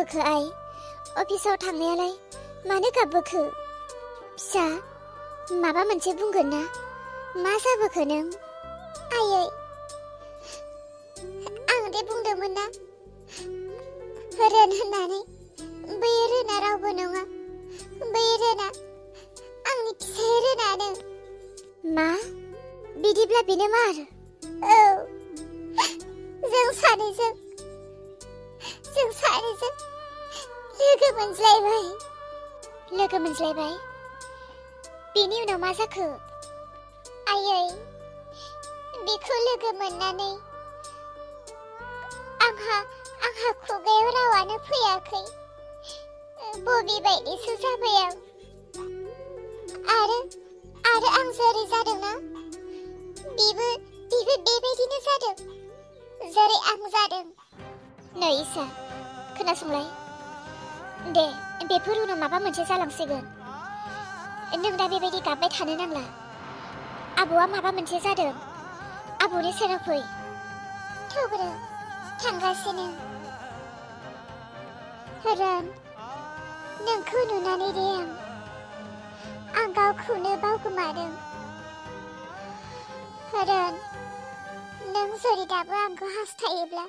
गाबबोखो आइ अफिसाव थांनायालाय मानो गाबबोखो फिसा माबा मोनसे बुंगोन ना मा जाबोखो नों आयै आं दे बुंदोंमोन ना रोन होननानै बै रोना रावबो नङा बै रोना आंनि फिसाय रोनानो मा बिदिब्ला बेनो मार औ जों सानैजों लोगो मोनज्लायबाय बेनि उनाव मा जाखो आयै बेखौ लोगो मोननानै आंहा खुगायाव रावानो फैयाखै बबे बायदिसो जाबाय आं आरो आं जेरै जादोंना बेबो बेबायदिनो जादों जेरै आं जादों नै इसा खोनासंलाय दे बेफोर उनाव माबा मोनसे जालांसिगोन नों दा बेबायदि गाबबाय थानो नांला आबौआ माबा मोनसे जादों आबौनि सेराव फै थौग्रो थांगासिनो रोन नोंखौ नुनानै दे आं गावखौनो बावगोमादों रोन नों जुदि दाबो आंखौ हास्थायोब्ला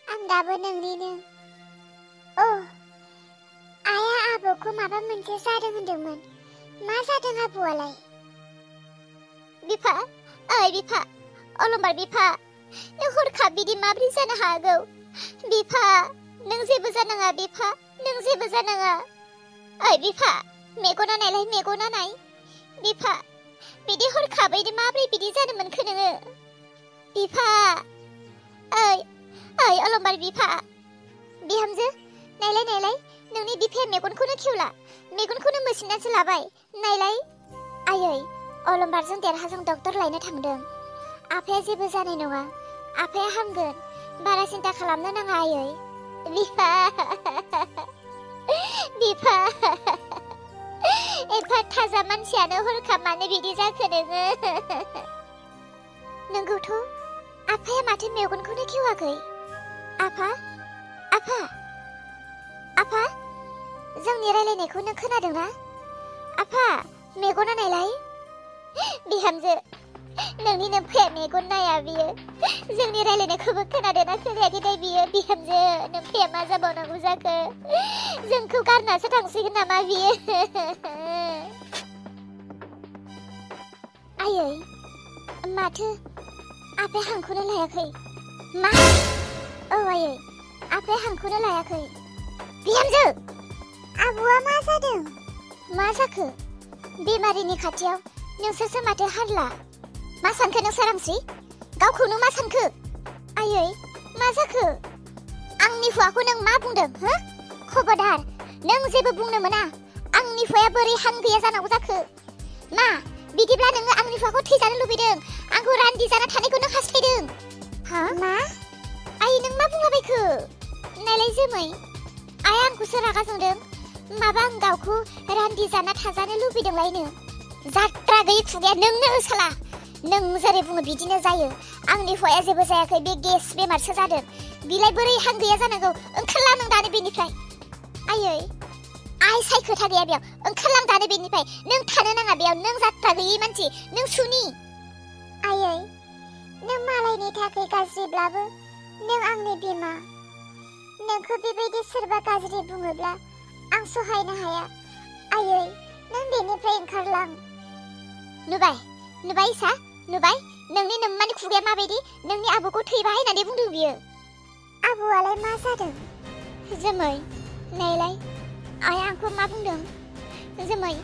आं दाबो नोंनिनो आइया आबौखौ माबा मोनसे जादों होनदोंमोन मा जादों आबौआलाय बिफा ओइ बिफा अलंबार बिफा नों हरखाब बिदि माब्रै जानो हागौ बिफा नों जेबो जानाङा बिफा नों जेबो जानाङा ओइ बिफा मेगना नाय बिफा बिदि हरखाबै माब्रै बिदि जानो मोनखो नोङो बिफा ओइ अलंबार बिफा बिहामजो नायलाय नोंनि बिफाया मेगनखौनो खेवला मेगनखौनो मोसिनासो लाबाय नायलाय आयै अलंबारजों देरहाजों डक्टर लायनो थांदों आफाया जेबो जानाय नङा आफाया हामगोन बारा सिन्था खालामनो नाङा आयै बिफा एफा थाजा मानसियानो हरखाब मानो बिदि जाखो नोङो नोंगौथ' आफाया माथो मेगनखौनो खेवाखै आफा जोंनि रायलायनायखौ नों खोनादोंना आफा मेगना नायलाय बिहामजो नोंनि नोमफाया मेगन नाया बियो जोंनि रायलायनायखौबो खोनादोंना खोनायाखै बियो बिहामजो नोमफाया मा जाबावनांगौ जाखो जोंखौ गारनासो थांसिगोन नामा बियो आयै माथो आफाया हांखौनो लायाखै मा औ आयै आफाया हांखौनो लायाखै बिहामजो आबौआ मा जादों मा जाखो बेमारिनि खाथियाव नोंसोरसो माथो हारला मा सानखो नों सारांसि गावखौनो मा सानखो आयै मा जाखो आंनि हुवाखौ नों मा बुंदों हो खबरदार नों जेबो बुंनो मोना आंनि हुवाया बोरै हां गैया जानांगौ जाखो मा बिदिब्ला नोङो आंनि हुवाखौ थैजानो लुबैदों आंखौ रान्दि जाना थानायखौ नों हास्थायदों हा मा आयै नों मा बुंलाबायखो नायलाय जोमै आइया आंखौसो रागा जोंदों माबा आं गावखौ रान्दि जाना थाजानो लुबैदोंलायनो जात्रा गैयै खुगाया नोंनो साला नों जेरै बुङो बिदिनो जायो आंनि हुवाया जेबो जायाखै बे गेस बेमारसो जादों बिलाय बोरै हां गैया जानांगौ ओंखारला नों दानो बेनिफ्राय आयै आइ साइ खोथा गैया बेयाव ओंखारलां दानो बेनिफ्राय नों थानो नाङा बेयाव नों जात्रा गैयै मानसि नों सुनि आयै नों मालायनि थाखाय गाज्रिब्लाबो नों आंनि बिमा नोंखौ बेबायदि सोरबा गाज्रि बुङोब्ला आं सहायनो हाया आयै नों बेनिफ्राय ओंखारलां नुबाय सा नुबाय नोंनि नोम्मानि खुगाया माबायदि नोंनि आबौखौ थैबाय होननानै बुंदों बियो आबौआलाय मा जादों जोमै नायलाय आइया आंखौ मा बुंदों जोमै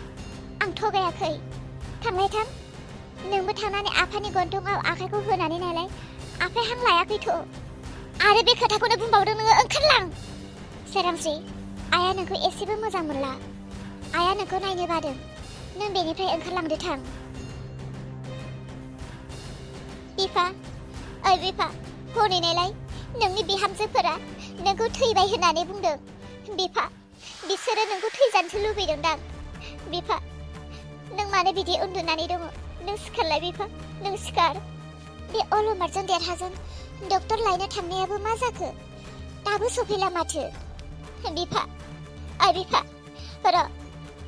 आं थगायाखै थांलाय थां नोंबो थांनानै आफानि गन्थंआव आखाइखौ होनानै नायलाय आफाया हां लायाखैथ' आरो बे खोथाखौनो बुंबावदों नोङो ओंखारलां सोरांस्रि आइया नोंखौ एसेबो मोजां मोनला आइया नोंखौ नायनो बादों नों बेनिफ्राय ओंखारलांदो थां बिफा हनै नायलाय नोंनि बिहामजोफोरा नोंखौ थैबाय होननानै बुंदों बिफा बिसोरो नोंखौ थैजानोसो लुबैदोंदां बिफा नों मानो बिदि उन्दुनानै दङ नों सिखारलाय बिफा नों सिखार बे अलंबारजों देरहाजों डक्टर लायनो थांनायाबो मा जाखो दाबो सफैला माथो बिफा बिफा र'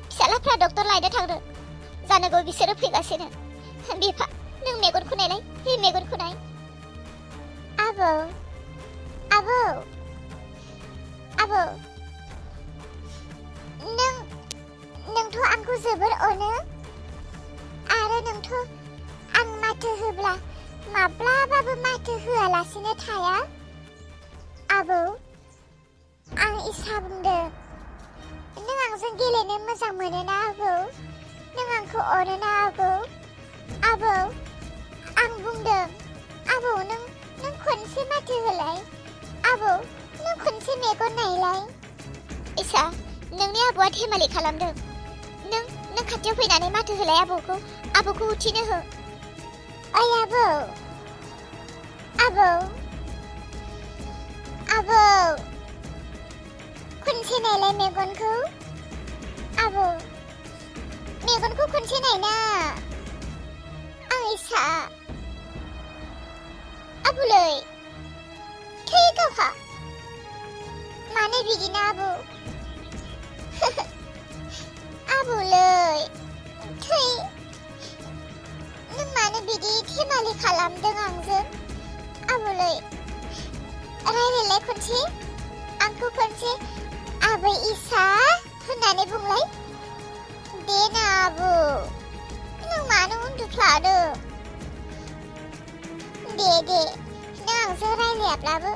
फिसालाफ्रा डक्टर लायनो थांदों जानांगौ बिसोरो फैगासिनो बिफा नों मेगनखौ नायलाय बे मेगनखौ नाय आबौ आबौ आबौ नोंथ' आंखौ जोबोर अनो आरो नोंथ' आं माथो होब्ला माब्लाबाबो माथो होआलासिनो थाया आबौ आं इसा बुंदों नों आंजों गेलेनो मोजां मोनोना आबौ नों आंखौ अनोना आबौ आबौ आं बुंदों आबौ नों खनसे माथो होलाय आबौ नों खनसे मेगन नायलाय इसा नोंनि आबौआ धेमालि खालामदों नों खाथियाव फैनानै माथो होलाय आबौखौ उथिनो हो ओइ आबौ आबौ आबौ खनसे नायलाय मेगनखौ आबौ मेगनखौ खनसे नायना आं इसा आबौलै थै गावहा मानो बिदिनो आबौ आबौलै थै नों मानो बिदि धेमालि खालामदों आंजों आबौलै रायलायलाय खनसे आंखौ खनसे आबै इसा होननानै बुंलाय दे ना आबौ नों मानो उन्दुफ्लादों दे नों आंजों रायलायाब्लाबो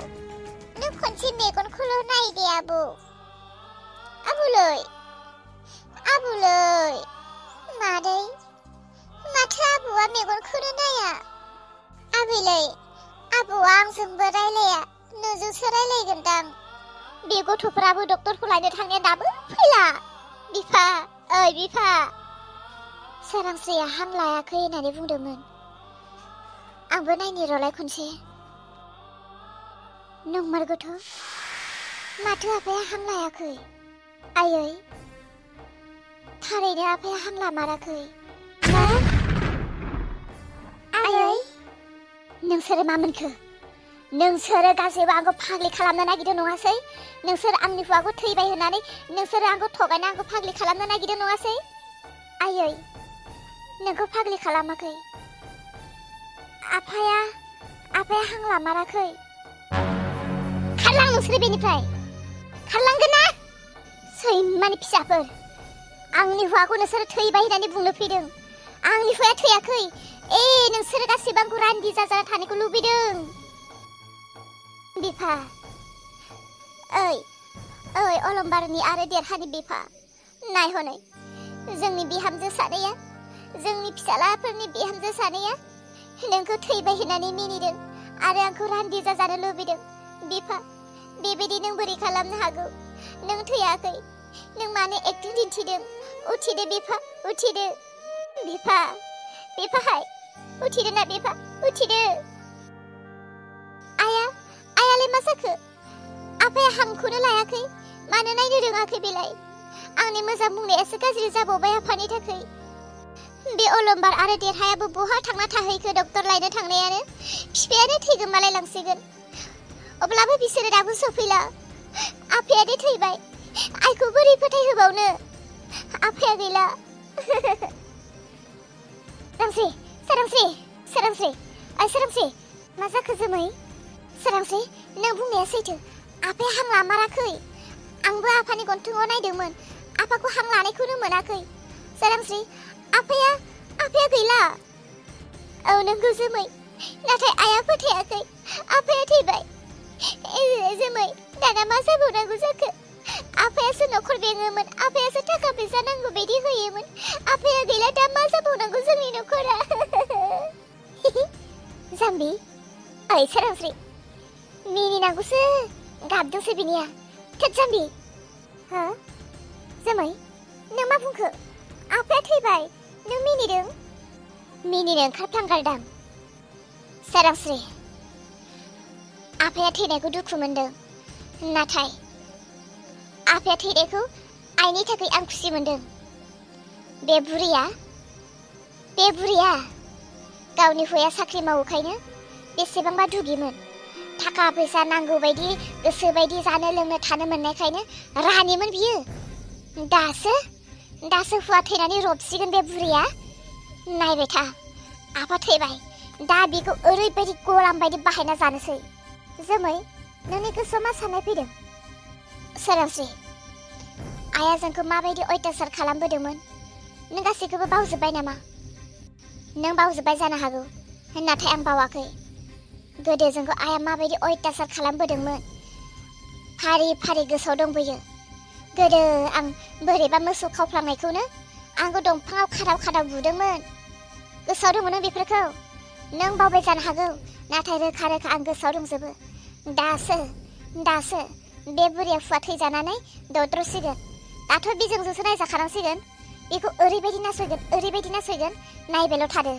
नों खनसे मेगनखौल' नाय दे आबौ आबौलै मादै माथो आबौआ मेगनखौनो नाया आबैलै आबौआ आंजोंबो रायलाया नोंजोंसो रायलायगोनदां बे गथ'फोराबो डक्टरखौ लायनो थांनाया दाबो फैला बिफा ओइ बिफा सोरांस्रिया हां लायाखै होननानै बुंदोंमोन आंबो नायनि र'लाय खनसे नंमारगौथ' माथो आफाया हां लायाखै आयै थारैनो आफाया हां लामाराखै मा आयै नोंसोरो मा मोनखो नोंसोरो गासैबो आंखौ फाग्लि खालामनो नागिरदों नङासै नोंसोर आंनि हौवाखौ थैबाय होननानै नोंसोरो आंखौ थगायना आंखौ फाग्लि खालामनो नागिरदों नङासै आयै नोंखौ फाग्लि खालामाखै आफाया हां लामाराखै खारलां नोंसोरो बेनिफ्राय खारलांगोन ना सैमानि फिसाफोर आंनि हौवाखौ नोंसोरो थैबाय होननानै बुंनो फैदों आंनि हौवाया थैयाखै नोंसोरो गासैबो आंखौ रान्दि जाजाना थानायखौ लुबैदों बिफा ओइ अलंबारनि आरो देरहानि बिफा नायहनै जोंनि बिहामजो सानैया जोंनि फिसालाफोरनि बिहामजो सानैया नोंखौ थैबाय होननानै मिनिदों आरो आंखौ रान्दि जाजानो लुबैदों बिफा बेबायदि नों बोरै खालामनो हागौ नों थैयाखै नों मानो एक्टिं दिन्थिदों उथिदो बिफा उथिदो बिफाहाय उथिदो ना बिफा उथिदो आयालाय मा जाखो आफाया हांखौनो लायाखै मानो नायनो रोङाखै बेलाय आंनि मोजां बुंनायासो गाज्रि जाबावबाय आफानि थाखाय बे अलंबार आरो देरहायाबो बहा थांना थाहैखो डक्टर लायनो थांनायानो बिफायानो थैगोमालाय लांसिगोन अब्लाबो बिसोरो दाबो सफैला आफायानो थैबाय आइखौ बोरै फोथायहोबावनो आफाया गैला सोरांस्रि मा जाखो जोमै सोरांस्रि नों बुंनाया सैथो आफाया हां लामाराखै आंबो आफानि गन्थङाव नायदोंमोन आफाखौ हां लानायखौनो मोनाखै सोरांस्रि आफाया गैला औ नंगौ जोमै नाथाय आइया फोथायाखै आफाया थैबाय जोमै दाना मा जाबावनांगौ जाखो आफायासो न'खर बेङोमोन आफायासो थाखा फैसा नांगौ बायदि होयोमोन आफाया गैला दा मा जाबावनांगौ जोंनि न'खरा जाम्बि ओइ सोरांस्रि मिनिनांगौसो गाबदोंसो बिनिया थोद जाम्बि हो जोमै नों मा बुंखो आफाया थैबाय नों मिनिनो ओंखारफ्लांगारदां सोरांस्रि आफाया थैनायखौ दुखु मोनदों नाथाय आफाया थैनायखौ आइनि थाखाय आं खुसि मोनदों बे बुरिया गावनि हौवाया साख्रि मावोखायनो बेसेबांबा दुगिमोन थाखा फैसा नांगौ बायदि गोसो बायदि जानो लोंनो थानो मोननायखायनो रानिमोन बियो। दासो हुवा थैनानै रबसिगोन बे बुरैया। नायबाय था आफा थैबाय, दा बेखौ ओरैबायदि गलाम बायदि बाहायना जानोसै। जोमै, नोंनि गोसोआव मा साननाय फैदों? सोरांस्रि, आइया जोंखौ माबायदि अयथासार खालामबोदोंमोन नों गासैखौबो बावजोब्बाय नामा? नों बावजोब्बाय जानो हागौ, नाथाय आं बावाखै। गोदो जोंखौ आइया माबायदि अयथासार खालामबोदोंमोन फारि फारि गोसोआव दंबोयो। गोदो आं बोरैबा मोसौ खावफ्लांनायखौनो आंखौ दंफाङाव खादाव बुदोंमोन। गोसोआव दङ नों बेफोरखौ? नों बावबाय जानो हागौ, नाथाय रोखा रोखा आं गोसोआव दंजोबो। दासो बे बुरैया हुवा थैजानानै दद्रसिगोन। दाथ' बिजोंजोंसो नायजाखानांसिगोन। बेखौ ओरैबायदि नासयगोन नायबायल' थादो।